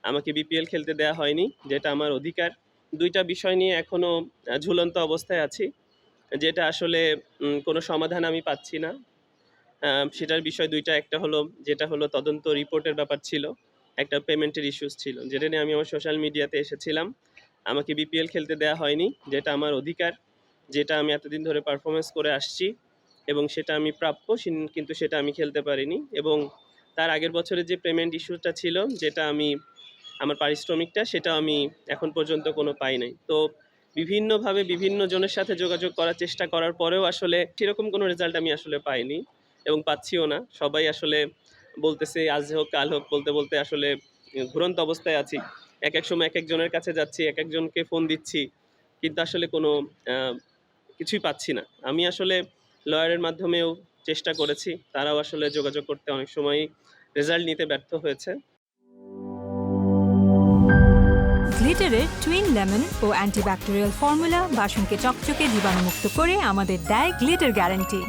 আমাকে বিপিএল খেলতে দেয়া হয়নি, যেটা আমার অধিকার। ২ টা বিষয় নিয়ে এখনো ঝুলন্ত অবস্থায় আছি, যেটা আসলে কোনো সমাধান আমি পাচ্ছি না। সেটার বিষয় ২ টা, একটা হলো যেটা হলো তদন্ত রিপোর্টের ব্যাপার ছিল, একটা পেমেন্টের ইস্যুস ছিল। যেটা নিয়ে আমি আমার সোশ্যাল মিডিয়াতে এসেছিলাম। আমাকে বিপিএল খেলতে দেয়া হয়নি, যেটা আমার অধিকার, যেটা আমি এতদিন ধরে পারফরম্যান্স করে আসছি এবং সেটা আমি প্রাপ্য, কিন্তু সেটা আমি খেলতে পারিনি। এবং তার আগের বছরের যে পেমেন্ট ইস্যুটা ছিল, যেটা আমি আমার পারিশ্রমিকটা, সেটা আমি এখন পর্যন্ত কোনো পাই নাই। তো বিভিন্নভাবে বিভিন্ন জনের সাথে যোগাযোগ করার চেষ্টা করার পরেও আসলে সেরকম কোনো রেজাল্ট আমি আসলে পাইনি এবং পাচ্ছিও না। সবাই আসলে বলতেছে আজ হোক কাল হোক, বলতে বলতে আসলে ঘুরন্ত অবস্থায় আছি। এক সময় একেকজনের কাছে যাচ্ছি, একেকজনকে ফোন দিচ্ছি, কিন্তু আসলে কোনো কিছুই পাচ্ছি না। আমি আসলে লয়ারের মাধ্যমেও চেষ্টা করেছি, তারাও আসলে যোগাযোগ করতে অনেক সময়ই রেজাল্ট নিতে ব্যর্থ হয়েছে। গ্লিটারের টুইন লেমন ও অ্যান্টিব্যাকটেরিয়াল ফর্মুলা বাসনকে চকচকে জীবাণুমুক্ত করে আমাদের দেয় গ্লিটার গ্যারান্টি।